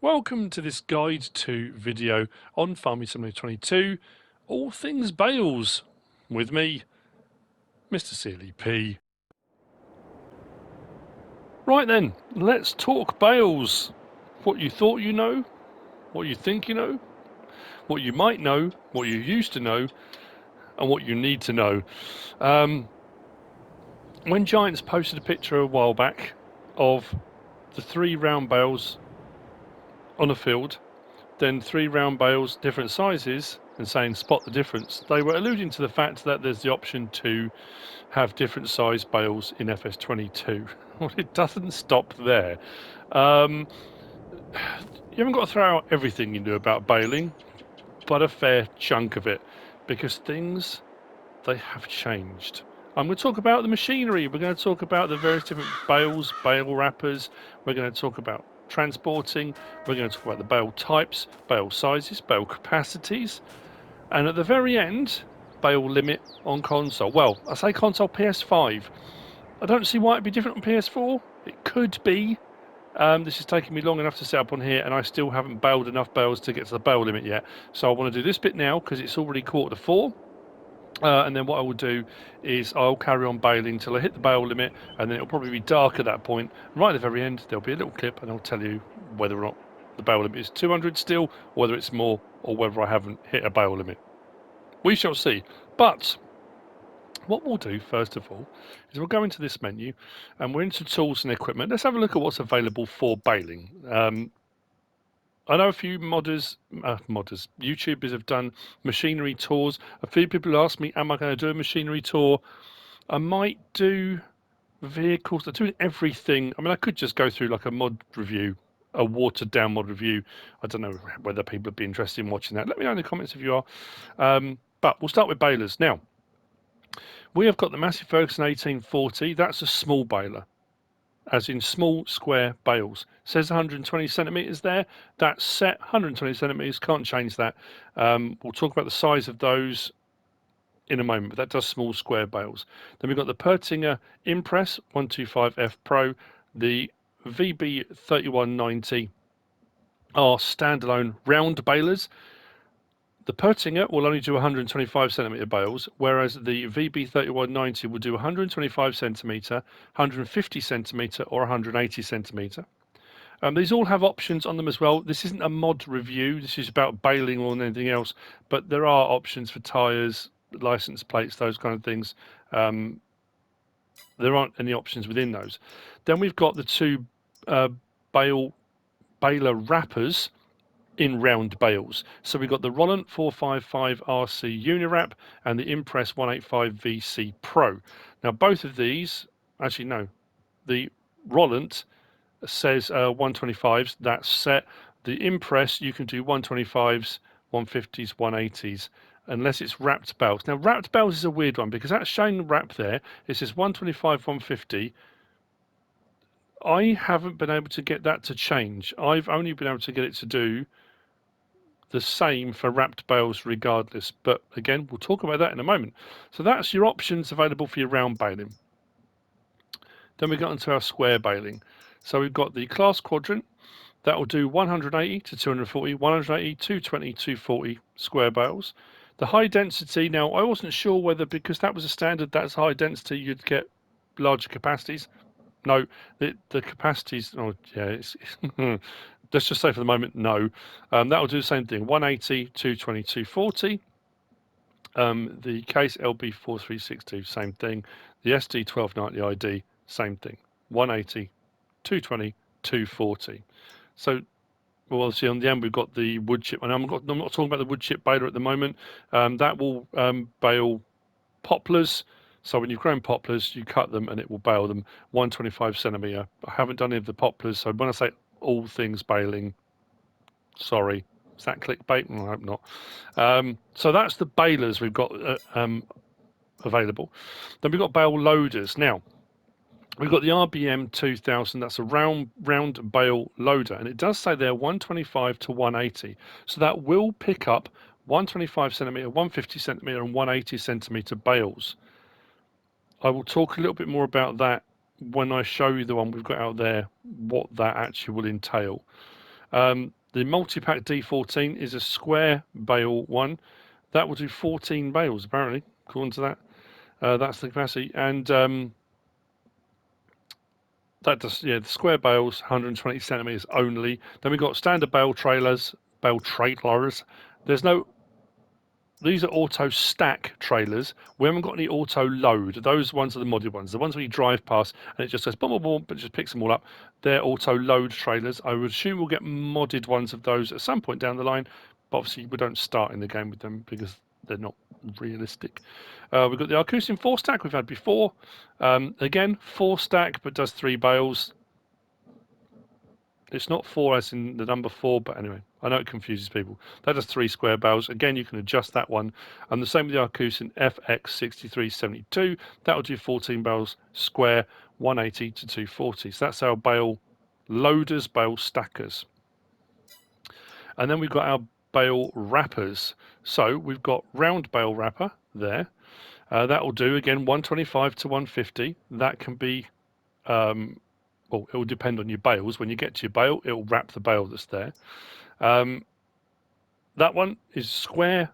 Welcome to this guide to video on Farming Simulator 22, all things bales, with me, MrSealyp. Right then, let's talk bales. What you thought you know, what you think you know, what you might know, what you used to know, and what you need to know. When Giants posted a picture a while back of the 3 round bales on a field, then 3 round bales, different sizes, and saying spot the difference, they were alluding to the fact that there's the option to have different size bales in FS22. Well, it doesn't stop there. You haven't got to throw out everything you know about baling, but a fair chunk of it, because things, they have changed. I'm going to talk about the machinery. We're going to talk about the various different bales, bale wrappers. We're going to talk about transporting. We're going to talk about the bale types, bale sizes, bale capacities. And at the very end, bale limit on console. Well, I say console PS5. I don't see why it'd be different on PS4. It could be. This is taking me long enough to set up on here, and I still haven't baled enough bales to get to the bale limit yet. So I want to do this bit now because it's already 3:45. And then what I will do is I'll carry on baling till I hit the bale limit, and then it'll probably be dark at that point. Right at the very end, there'll be a little clip, and I'll tell you whether or not the bale limit is 200 still, or whether it's more, or whether I haven't hit a bale limit. We shall see. But what we'll do first of all is we'll go into this menu, and we're into tools and equipment. Let's have a look at what's available for baling. I know a few YouTubers have done machinery tours. A few people ask me, am I going to do a machinery tour? I might do vehicles. I'm doing everything. I mean, I could just go through like a mod review, a watered down mod review. I don't know whether people would be interested in watching that. Let me know in the comments if you are. But we'll start with balers. Now, we have got the Massey Ferguson 1840. That's a small baler, as in small square bales. Says 120 centimetres there. That's set 120 centimetres. Can't change that. We'll talk about the size of those in a moment, but that does small square bales. Then we've got the Pertinger Impress 125F Pro. The VB3190 are standalone round balers. The Pertinger will only do 125 centimetre bales, whereas the VB3190 will do 125 centimetre, 150 centimetre, or 180 centimetre. These all have options on them as well. This isn't a mod review. This is about baling more than anything else, but there are options for tyres, license plates, those kind of things. There aren't any options within those. Then we've got the two baler wrappers in round bales. So we've got the Rollant 455 RC Unirap and the Impress 185 VC Pro. Now both of these, actually no, the Rollant says 125s, that's set. The Impress, you can do 125s, 150s, 180s, unless it's wrapped bales. Now wrapped bales is a weird one because that's showing the wrap there. It says 125, 150. I haven't been able to get that to change. I've only been able to get it to do the same for wrapped bales regardless, but again we'll talk about that in a moment. So that's your options available for your round baling. Then we got into our square baling. So we've got the class quadrant that will do 180 to 240, 180, 220, 240 square bales. The high density, now I wasn't sure whether because that was a standard, that's high density, you'd get larger capacities. No, the capacities, oh yeah, let's just say for the moment, no. That will do the same thing, 180, 220, 240. The case LB4362, same thing. The SD1290 ID, same thing, 180, 220, 240. So, well, obviously on the end we've got the wood chip, and I'm not talking about the wood chip baler at the moment. That will bale poplars. So when you've grown poplars, you cut them and it will bale them 125 centimetre. I haven't done any of the poplars, so when I say all things baling, sorry, is that clickbait? I hope not. So that's the balers we've got available. Then we've got bale loaders. Now, we've got the RBM 2000, that's a round bale loader, and it does say there 125 to 180. So that will pick up 125 centimetre, 150 centimetre, and 180 centimetre bales. I will talk a little bit more about that when I show you the one we've got out there, what that actually will entail. The multi-pack D14 is a square bale one. That will do 14 bales, apparently, according to that. That's the capacity. And that does, yeah, the square bales, 120 centimeters only. Then we've got standard bale trailers, There's no, these are auto stack trailers. We haven't got any auto load. Those ones are the modded ones. The ones where you drive past and it just says boom, boom, boom, but it just picks them all up. They're auto load trailers. I would assume we'll get modded ones of those at some point down the line, but obviously we don't start in the game with them because they're not realistic. We've got the Arcusin 4 stack we've had before. Again, 4 stack, but does 3 bales. It's not 4 as in the number 4, but anyway, I know it confuses people. That does 3 square bales. Again, you can adjust that one. And the same with the Arcusin FX6372. That will do 14 bales square, 180 to 240. So that's our bale loaders, bale stackers. And then we've got our bale wrappers. So we've got round bale wrapper there. That will do, again, 125 to 150. That can be... well, it will depend on your bales. When you get to your bale, it will wrap the bale that's there. That one is square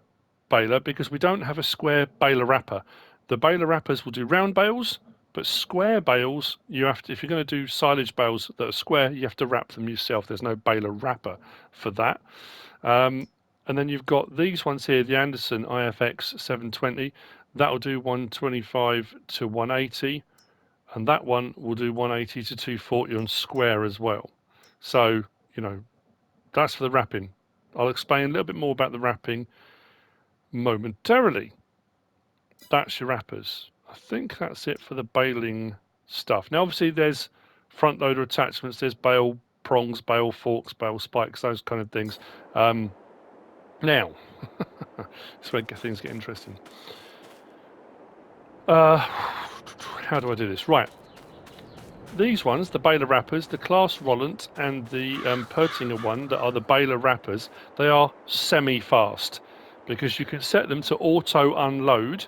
baler because we don't have a square baler wrapper. The baler wrappers will do round bales, but square bales, you have to, if you're going to do silage bales that are square, you have to wrap them yourself. There's no baler wrapper for that. And then you've got these ones here, the Anderson IFX 720. That will do 125 to 180. And that one will do 180 to 240 on square as well. So, you know, that's for the wrapping. I'll explain a little bit more about the wrapping momentarily. That's your wrappers. I think that's it for the baling stuff. Now, obviously, there's front loader attachments. There's bale prongs, bale forks, bale spikes, those kind of things. Now, this is where things get interesting. How do I do this? Right. These ones, the baler wrappers, the Class Rollant and the Pertinger one that are the baler wrappers, they are semi-fast because you can set them to auto unload,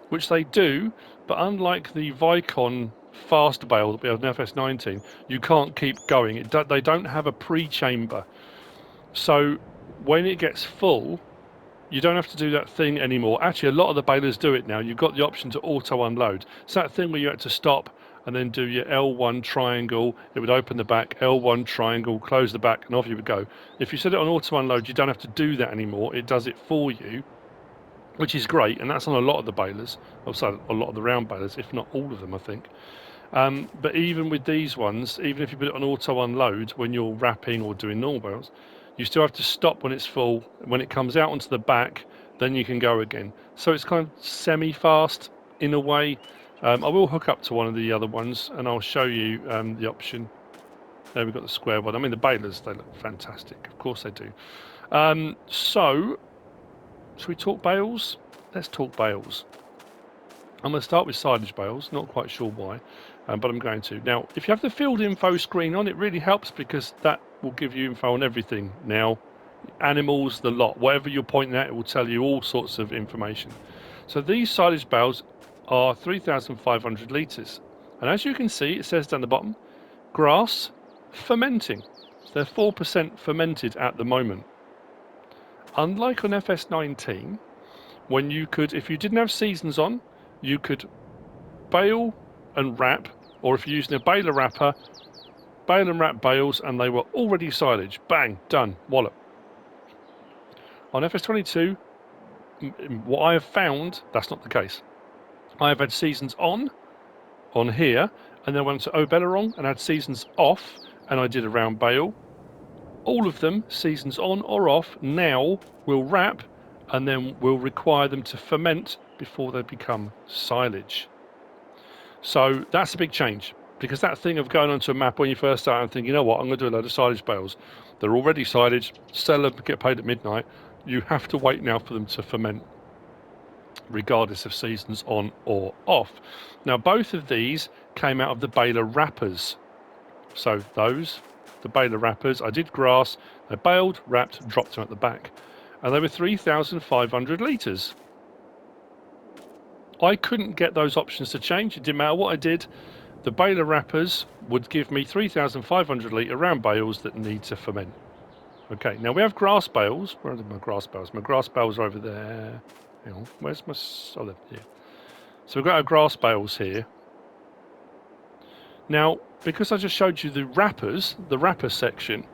which they do, but unlike the Vicon fast bale that we have in FS19, you can't keep going. They don't have a pre-chamber. So when it gets full, you don't have to do that thing anymore. Actually, a lot of the balers do it now. You've got the option to auto unload. It's that thing where you had to stop and then do your L1 triangle. It would open the back, L1 triangle, close the back, and off you would go. If you set it on auto unload, you don't have to do that anymore. It does it for you, which is great. And that's on a lot of the balers. Also, a lot of the round balers, if not all of them, I think. But even with these ones, even if you put it on auto unload when you're wrapping or doing normal bales, you still have to stop when it's full. When it comes out onto the back, then you can go again. So it's kind of semi-fast in a way. I will hook up to one of the other ones and I'll show you the option. There we've got the square one. I mean, the balers, they look fantastic. Of course they do. So, should we talk bales? Let's talk bales. I'm going to start with silage bales, not quite sure why, but I'm going to. Now, if you have the field info screen on, it really helps because that will give you info on everything now. Animals, the lot, whatever you're pointing at, it will tell you all sorts of information. So these silage bales are 3,500 litres. And as you can see, it says down the bottom, grass fermenting. So they're 4% fermented at the moment. Unlike on FS19, when you could, if you didn't have seasons on, you could bale and wrap, or if you're using a baler wrapper, bale and wrap bales, and they were already silage. Bang, done, wallop. On FS22, what I have found, that's not the case. I have had seasons on here, and then went to Obeleron and had seasons off, and I did a round bale. All of them, seasons on or off, now will wrap, and then will require them to ferment before they become silage. So that's a big change, because that thing of going onto a map when you first start and thinking, you know what, I'm going to do a load of silage bales. They're already silage, sell them, get paid at midnight. You have to wait now for them to ferment, regardless of seasons on or off. Now, both of these came out of the baler wrappers. So those, the baler wrappers, I did grass, they baled, wrapped, dropped them at the back. And they were 3,500 litres. I couldn't get those options to change. It didn't matter what I did. The baler wrappers would give me 3,500 litre round bales that need to ferment. Okay, now we have grass bales. Where are my grass bales? My grass bales are over there. Hang on, where's my... Oh, there, yeah. So we've got our grass bales here. Now, because I just showed you the wrapper section,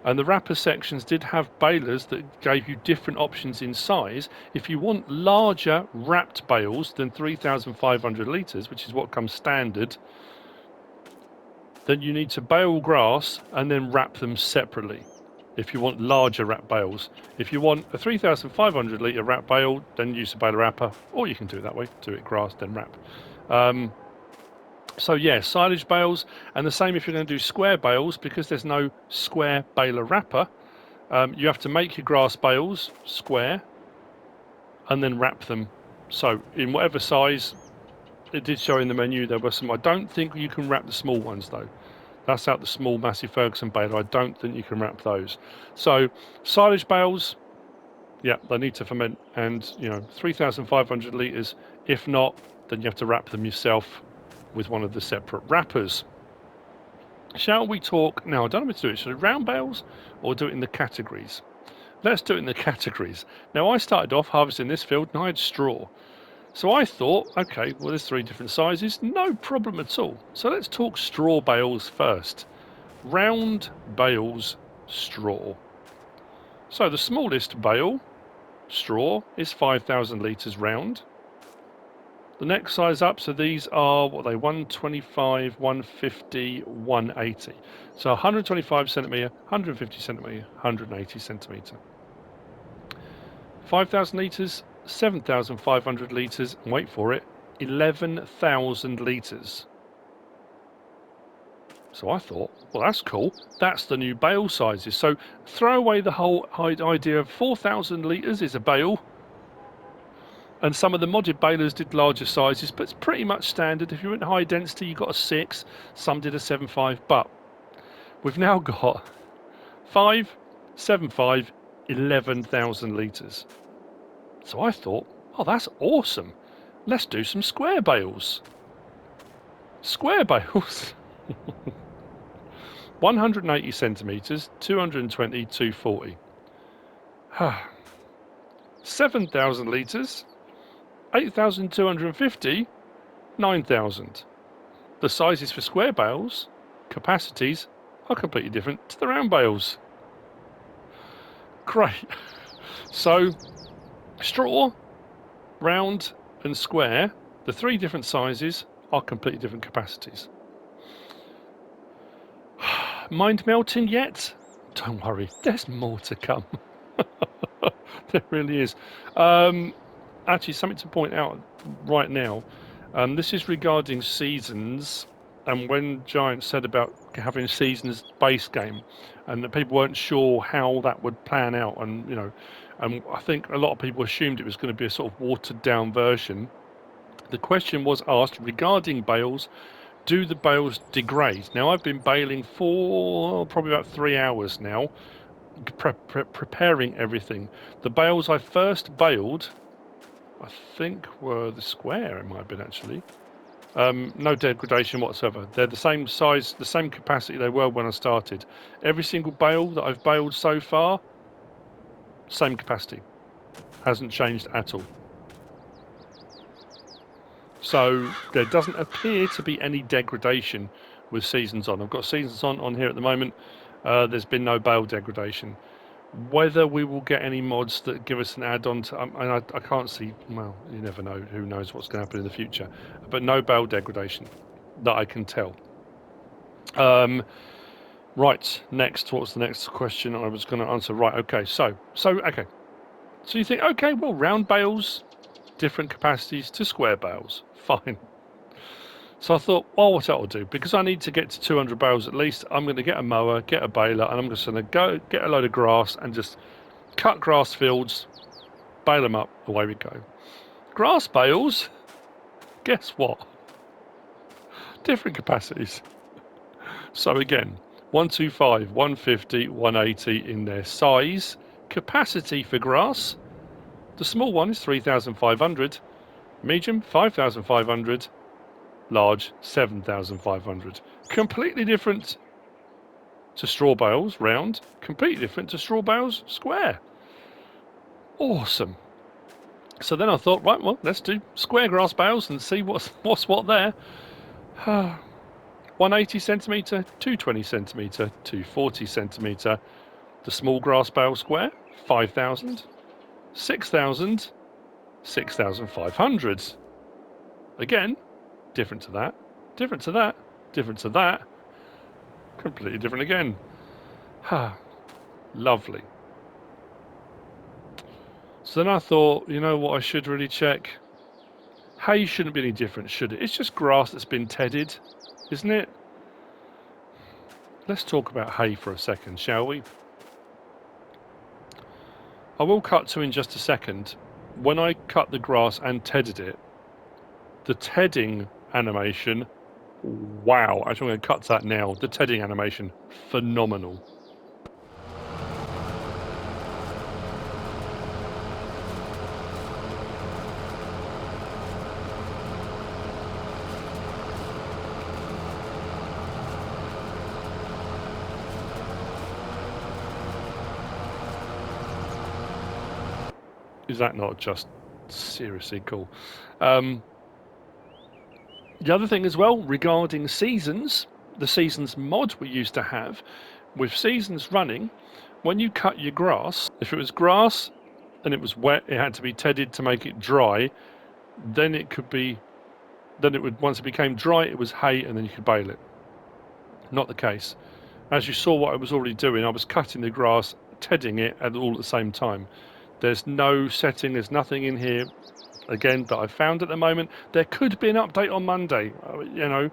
and the wrapper sections did have balers that gave you different options in size. If you want larger wrapped bales than 3,500 litres, which is what comes standard, then you need to bale grass and then wrap them separately. If you want larger wrap bales. If you want a 3,500 litre wrap bale, then use a baler wrapper, or you can do it that way, do it grass, then wrap. So yeah, silage bales, and the same if you're going to do square bales, because there's no square baler wrapper, you have to make your grass bales square and then wrap them. So in whatever size, it did show in the menu there were some. I don't think you can wrap the small ones though. That's out the small Massey Ferguson baler. I don't think you can wrap those. So silage bales, yeah, they need to ferment, and 3,500 litres. If not, then you have to wrap them yourself with one of the separate wrappers. Shall we talk now? I don't know what to do it. Should I round bales or do it in the categories? Let's do it in the categories. Now, I started off harvesting this field and I had straw. So I thought, okay, well, there's 3 different sizes, no problem at all. So let's talk straw bales first. Round bales, straw. So the smallest bale, straw, is 5,000 litres round. The next size up, so these are, what are they, 125, 150, 180. So 125 centimetre, 150 centimetre, 180 centimetre. 5,000 litres, 7,500 litres, and wait for it, 11,000 litres. So I thought, well, that's cool. That's the new bale sizes. So throw away the whole idea of 4,000 litres is a bale. And some of the modded balers did larger sizes, but it's pretty much standard. If you went high density, you got a 6. Some did a 7.5, but we've now got 5, 7.5, 11,000 litres. So I thought, oh, that's awesome. Let's do some square bales. Square bales. 180 centimetres, 220, 240. 7,000 litres, 8,250, 9,000. The sizes for square bales, capacities, are completely different to the round bales. Great. So, straw, round and square, the 3 different sizes are completely different capacities. Mind melting yet? Don't worry, there's more to come. There really is. Actually, something to point out right now. This is regarding seasons, and when Giant said about having seasons base game, and that people weren't sure how that would plan out, and and I think a lot of people assumed it was going to be a sort of watered down version. The question was asked regarding bales: do the bales degrade? Now, I've been baling for probably about 3 hours now, preparing everything. The bales I first baled, I think, were the square. It might have been actually. No degradation whatsoever. They're the same size, the same capacity they were when I started. Every single bale that I've baled so far, same capacity. Hasn't changed at all. So there doesn't appear to be any degradation with seasons on. I've got seasons on here at the moment. There's been no bale degradation. Whether we will get any mods that give us an add-on to, and I can't see, well, you never know, who knows what's going to happen in the future, but no bale degradation that I can tell. Right, next, what's the next question I was going to answer? Right, okay, so you think, okay, well, round bales, different capacities to square bales, fine. So I thought, well, what I'll do, because I need to get to 200 bales at least, I'm going to get a mower, get a baler, and I'm just going to go get a load of grass and just cut grass fields, bale them up, away we go. Grass bales, guess what? Different capacities. So again, 125, 150, 180 in their size. Capacity for grass, the small one is 3,500, medium 5,500, large 7,500. Completely different to straw bales round, completely different to straw bales square. Awesome. So then I thought, right, well, let's do square grass bales and see what's what there. 180 centimetre, 220 centimetre, 240 centimetre. The small grass bale square, 5,000, 6,000, 6,500. Again, different to that, different to that, different to that, completely different again. Lovely. So then I thought, you know what I should really check? Hay shouldn't be any different, should it? It's just grass that's been tedded, isn't it? Let's talk about hay for a second, shall we? I will cut to in just a second. When I cut the grass and tedded it, the tedding animation, wow, actually I'm going to cut that now. The tedding animation, phenomenal. Is that not just seriously cool? The other thing as well, regarding seasons, the seasons mod we used to have, with seasons running, when you cut your grass, if it was grass and it was wet, it had to be tedded to make it dry, then it would, once it became dry, it was hay and then you could bale it. Not the case. As you saw what I was already doing, I was cutting the grass, tedding it all at the same time. There's no setting, there's nothing in here, again, that I've found at the moment. There could be an update on Monday. You know,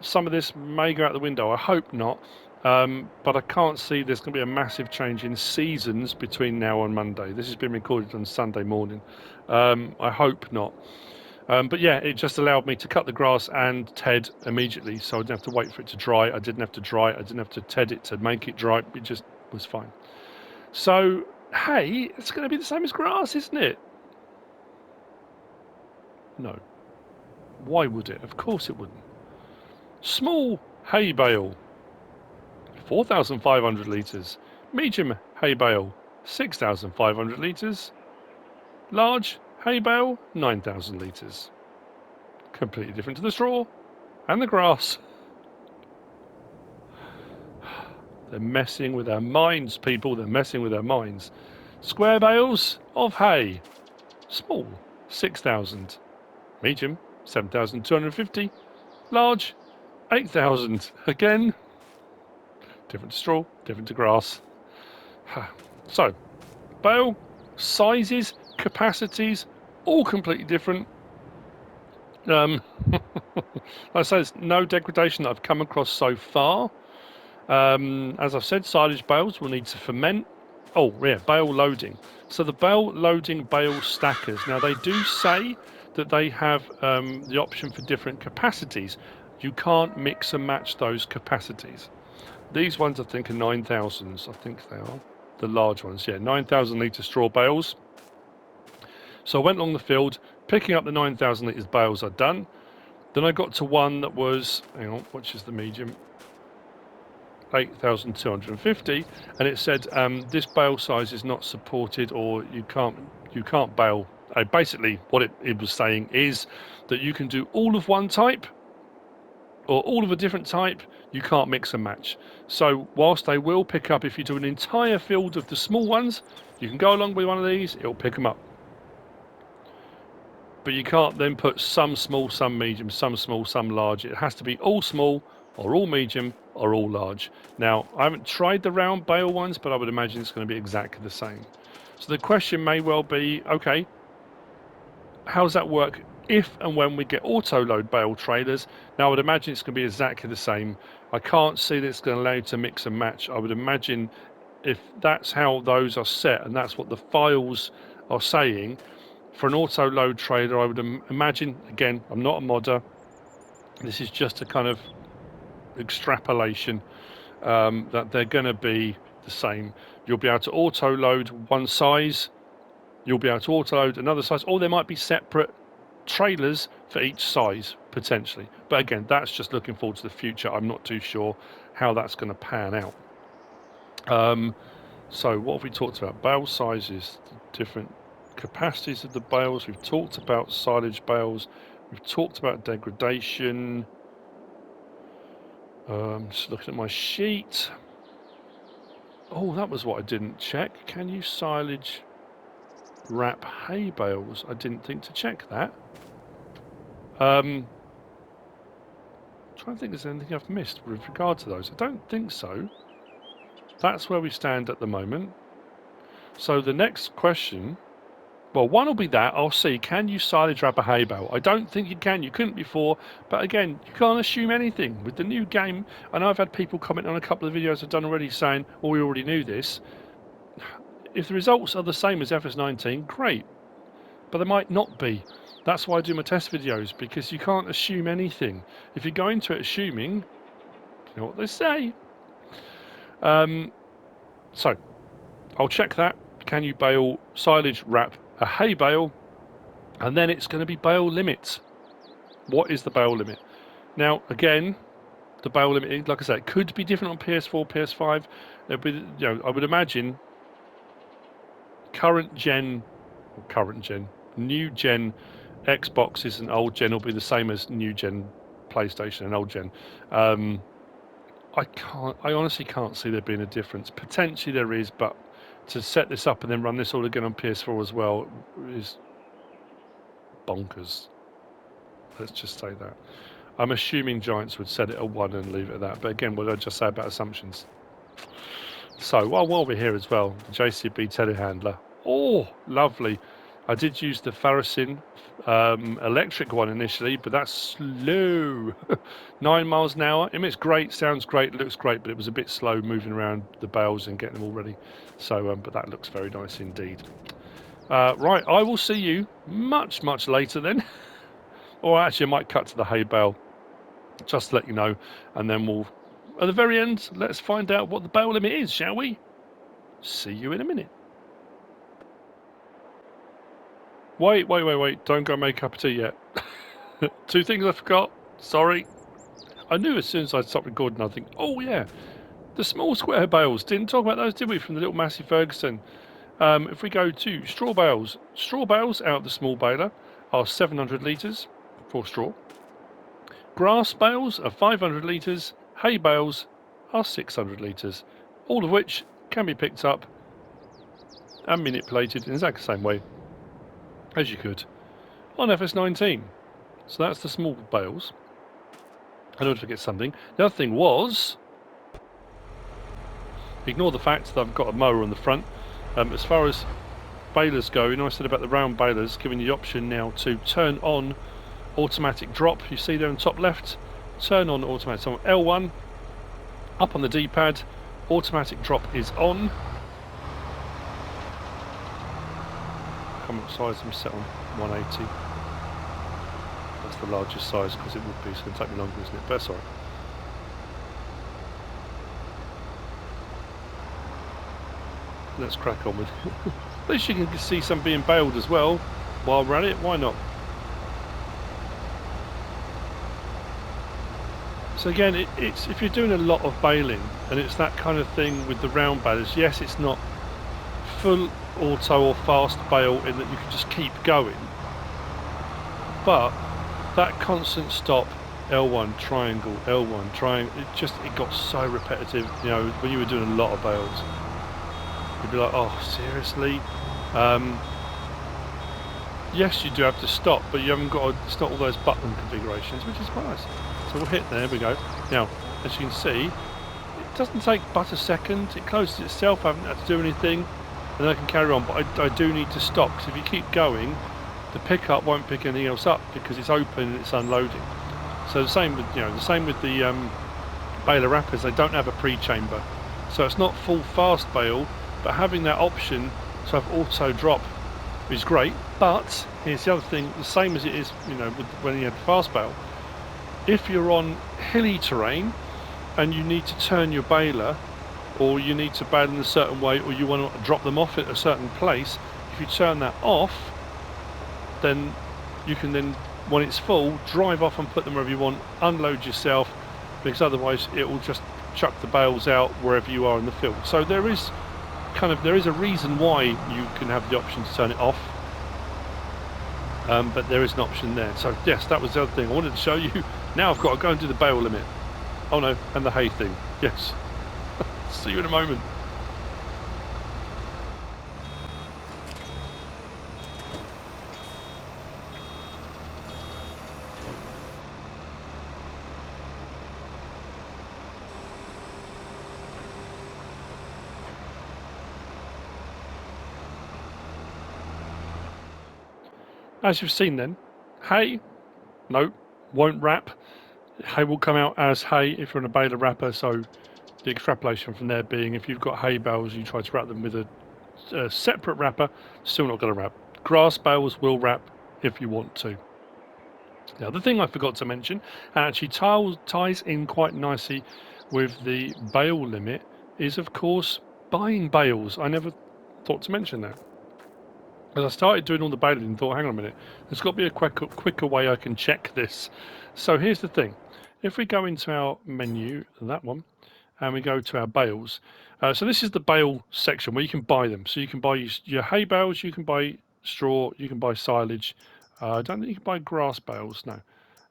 some of this may go out the window. I hope not. But I can't see there's going to be a massive change in seasons between now and Monday. This has been recorded on Sunday morning. I hope not. But yeah, it just allowed me to cut the grass and ted immediately, so I didn't have to wait for it to dry. I didn't have to dry. I didn't have to ted it to make it dry. It just was fine. So, hay, it's going to be the same as grass, isn't it? No. Why would it? Of course it wouldn't. Small hay bale, 4,500 litres. Medium hay bale, 6,500 litres. Large hay bale, 9,000 litres. Completely different to the straw and the grass. They're messing with our minds, people. They're messing with our minds. Square bales of hay. Small, 6,000. Medium, 7,250. Large, 8,000. Again, different to straw, different to grass. So, bale, sizes, capacities, all completely different. Like I say, there's no degradation that I've come across so far. As I've said, silage bales will need to ferment. Oh, yeah, bale loading. So the bale loading bale stackers. Now, they do say that they have the option for different capacities. You can't mix and match those capacities. These ones, I think, are 9,000s. I think they are. The large ones, yeah, 9,000 litre straw bales. So I went along the field, picking up the 9,000 litres bales I'd done. Then I got to one that was, hang on, which is the medium? 8,250, and it said this bale size is not supported, or you can't bale. Basically, what it was saying is that you can do all of one type or all of a different type. You can't mix and match. So whilst they will pick up, if you do an entire field of the small ones, you can go along with one of these, it'll pick them up. But you can't then put some small, some medium, some small, some large. It has to be all small or all medium or all large. Now, I haven't tried the round bale ones, but I would imagine it's going to be exactly the same. So the question may well be, okay, how does that work if and when we get auto-load bale trailers? Now, I would imagine it's going to be exactly the same. I can't see that it's going to allow you to mix and match. I would imagine if that's how those are set and that's what the files are saying, for an auto-load trailer, I would imagine, again, I'm not a modder, this is just a kind of extrapolation, that they're going to be the same. You'll be able to auto-load one size, you'll be able to auto-load another size, or there might be separate trailers for each size, potentially. But again, that's just looking forward to the future. I'm not too sure how that's going to pan out. So what have we talked about? Bale sizes, different capacities of the bales. We've talked about silage bales. We've talked about degradation. Just looking at my sheet. Oh, that was what I didn't check. Can you silage wrap hay bales? I didn't think to check that. Trying to think if there's anything I've missed with regard to those. I don't think so. That's where we stand at the moment. So the next question, well, one will be that. I'll see, can you silage wrap a hay bale? I don't think you can. You couldn't before. But again, you can't assume anything. With the new game, I know I've had people comment on a couple of videos I've done already saying, well, we already knew this. If the results are the same as FS19, great. But they might not be. That's why I do my test videos, because you can't assume anything. If you go into it assuming, you know what they say. So, I'll check that. Can you bale silage wrap a hay bale? And then it's going to be bale limit. What is the bale limit? Now, again, the bale limit, like I said, it could be different on PS4, PS5. There'll be, I would imagine new gen Xboxes and old gen will be the same as new gen PlayStation and old gen. I honestly can't see there being a difference. Potentially there is, but to set this up and then run this all again on PS4 as well is bonkers. Let's just say that. I'm assuming Giants would set it at 1 and leave it at that. But again, what did I just say about assumptions? So while we're here as well, the JCB telehandler. Oh, lovely. I did use the Farasin electric one initially, but that's slow. 9 miles an hour. I mean, it's great, sounds great, looks great, but it was a bit slow moving around the bales and getting them all ready. So, but that looks very nice indeed. Right, I will see you much, much later then. Or actually, I might cut to the hay bale just to let you know, and then we'll, at the very end, let's find out what the bale limit is, shall we? See you in a minute. Wait, don't go make a cup of tea yet. 2 things I forgot, sorry. I knew as soon as I stopped recording, I'd think, oh yeah, the small square bales, didn't talk about those, did we, from the little Massey Ferguson. If we go to straw bales out of the small baler are 700 litres for straw. Grass bales are 500 litres, hay bales are 600 litres, all of which can be picked up and manipulated in exactly the same way as you could on FS19. So that's the small bales. I don't forget something. The other thing was, ignore the fact that I've got a mower on the front. As far as balers go, you know, I said about the round balers, giving you the option now to turn on automatic drop. You see there in the top left, turn on automatic. So L1 up on the D-pad, automatic drop is on. Comment size I'm set on 180. That's the largest size because it would be, so it's going to take me longer, isn't it? But that's alright. Let's crack on with it. At least you can see some being baled as well while we're at it, why not? So again, it's if you're doing a lot of baling and it's that kind of thing with the round balers, yes, it's not full auto or fast bale in that you can just keep going, but that constant stop, L1 triangle, L1 triangle, it got so repetitive, you know, when you were doing a lot of bales. You'd be like, oh, seriously? Yes, you do have to stop, but you haven't got to, it's not all those button configurations, which is quite nice. So we'll hit there, we go. Now, as you can see, it doesn't take but a second. It closes itself, I haven't had to do anything, and I can carry on, but I do need to stop, because if you keep going, the pickup won't pick anything else up, because it's open and it's unloading. So the same with, the baler wrappers, they don't have a pre-chamber. So it's not full fast bale, but having that option to have auto drop is great. But here's the other thing, the same as it is, when you had fast bale, if you're on hilly terrain and you need to turn your baler, or you need to bale in a certain way, or you want to drop them off at a certain place, if you turn that off, then you can then, when it's full, drive off and put them wherever you want, unload yourself, because otherwise it will just chuck the bales out wherever you are in the field. So there is a reason why you can have the option to turn it off, but there is an option there. So yes, that was the other thing I wanted to show you. Now I've got to go and do the bale limit. Oh no, and the hay thing. Yes. See you in a moment. As you've seen then, hay, no, won't wrap. Hay will come out as hay if you're on a baler wrapper, so the extrapolation from there being if you've got hay bales, you try to wrap them with a separate wrapper, still not going to wrap. Grass bales will wrap if you want to. Now the thing I forgot to mention, and actually ties in quite nicely with the bale limit, is of course buying bales. I never thought to mention that. As I started doing all the baling and thought, hang on a minute, there's got to be a quicker way I can check this. So here's the thing. If we go into our menu, that one, and we go to our bales. So this is the bale section where you can buy them. So you can buy your hay bales, you can buy straw, you can buy silage. I don't think you can buy grass bales, no.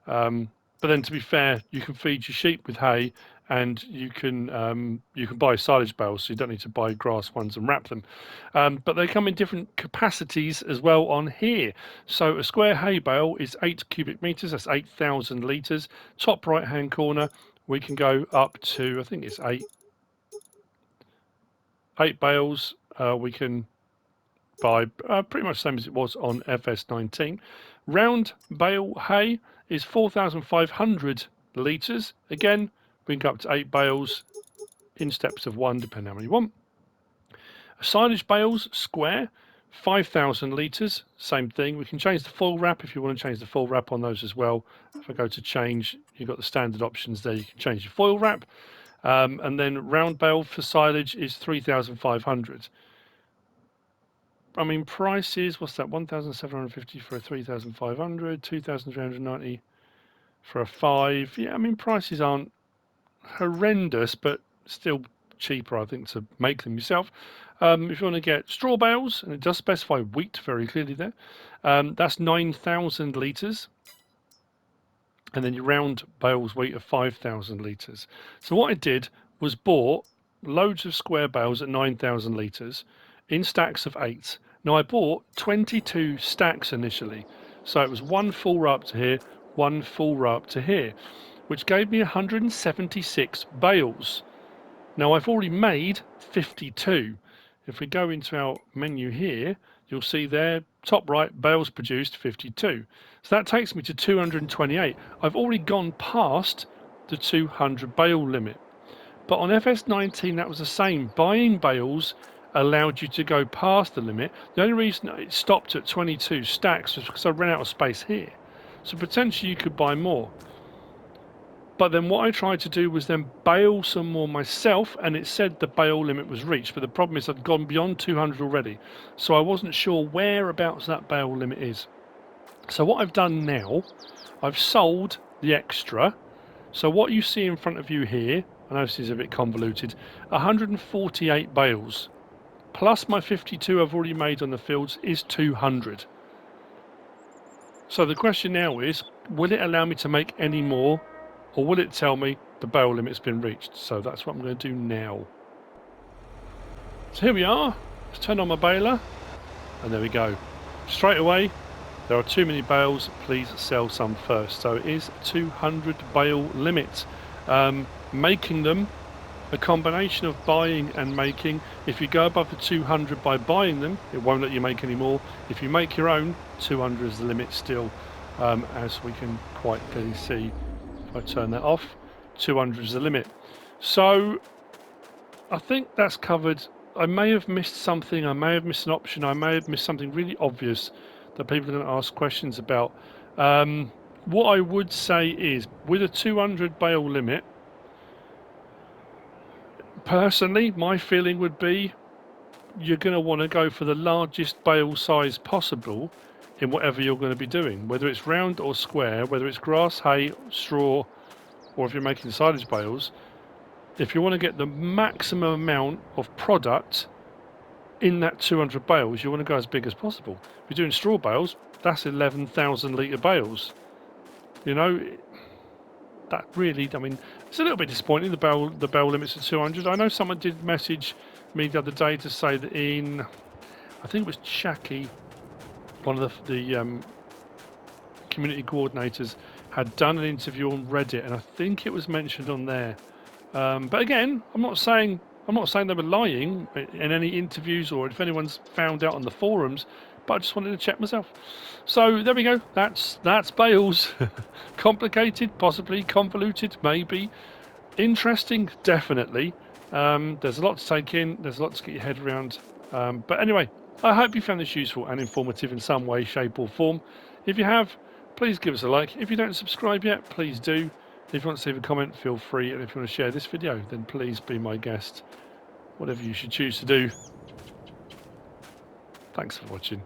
But then, to be fair, you can feed your sheep with hay, and you can buy silage bales, so you don't need to buy grass ones and wrap them. But they come in different capacities as well on here. So a square hay bale is 8 cubic meters. That's 8,000 liters. Top right hand corner, we can go up to, I think it's eight bales. We can buy pretty much the same as it was on FS19. Round bale hay is 4,500 litres. Again, we can go up to 8 bales in steps of 1, depending on how many you want. Silage bales, square, 5,000 litres. Same thing. We can change the foil wrap if you want to change the foil wrap on those as well. If I go to change, you've got the standard options there. You can change your foil wrap. And then round bale for silage is 3,500. I mean, prices, what's that? 1,750 for a 3,500, 2,390 for a 5. Yeah, I mean, prices aren't horrendous, but still cheaper, I think, to make them yourself. If you want to get straw bales, and it does specify wheat very clearly there, that's 9,000 litres. And then your round bales weight of 5,000 litres. So what I did was bought loads of square bales at 9,000 litres in stacks of 8. Now I bought 22 stacks initially. So it was one full row up to here, one full row up to here, which gave me 176 bales. Now I've already made 52. If we go into our menu here, you'll see there, top right, bales produced 52. So that takes me to 228. I've already gone past the 200 bale limit. But on FS19, that was the same. Buying bales allowed you to go past the limit. The only reason it stopped at 22 stacks was because I ran out of space here. So potentially you could buy more. But then what I tried to do was then bale some more myself, and it said the bale limit was reached. But the problem is I'd gone beyond 200 already. So I wasn't sure whereabouts that bale limit is. So what I've done now, I've sold the extra. So what you see in front of you here, I know this is a bit convoluted, 148 bales. Plus my 52 I've already made on the fields is 200. So the question now is, will it allow me to make any more? Or will it tell me the bale limit's been reached? So that's what I'm going to do now. So here we are. Let's turn on my baler. And there we go. Straight away, there are too many bales. Please sell some first. So it is 200 bale limit. Making them a combination of buying and making. If you go above the 200 by buying them, it won't let you make any more. If you make your own, 200 is the limit still, as we can quite clearly see. If I turn that off, 200 is the limit. So I think that's covered. I may have missed something. I may have missed an option. I may have missed something really obvious that people are going to ask questions about. What I would say is, with a 200 bale limit, personally, my feeling would be you're going to want to go for the largest bale size possible in whatever you're going to be doing, whether it's round or square, whether it's grass, hay, straw, or if you're making silage bales. if you want to get the maximum amount of product in that 200 bales, you want to go as big as possible. If you're doing straw bales, that's 11,000 litre bales. You know, that really, I mean, it's a little bit disappointing, the bale limits are 200. I know someone did message me the other day to say that in, I think it was Chucky, one of the community coordinators, had done an interview on Reddit, and I think it was mentioned on there. But again, I'm not saying they were lying in any interviews or if anyone's found out on the forums, but I just wanted to check myself. So there we go. That's bales. Complicated, possibly convoluted, maybe. Interesting, definitely. There's a lot to take in. There's a lot to get your head around. But anyway, I hope you found this useful and informative in some way, shape or form. If you have, please give us a like. If you don't subscribe yet, please do. If you want to leave a comment, feel free. And if you want to share this video, then please be my guest. Whatever you should choose to do. Thanks for watching.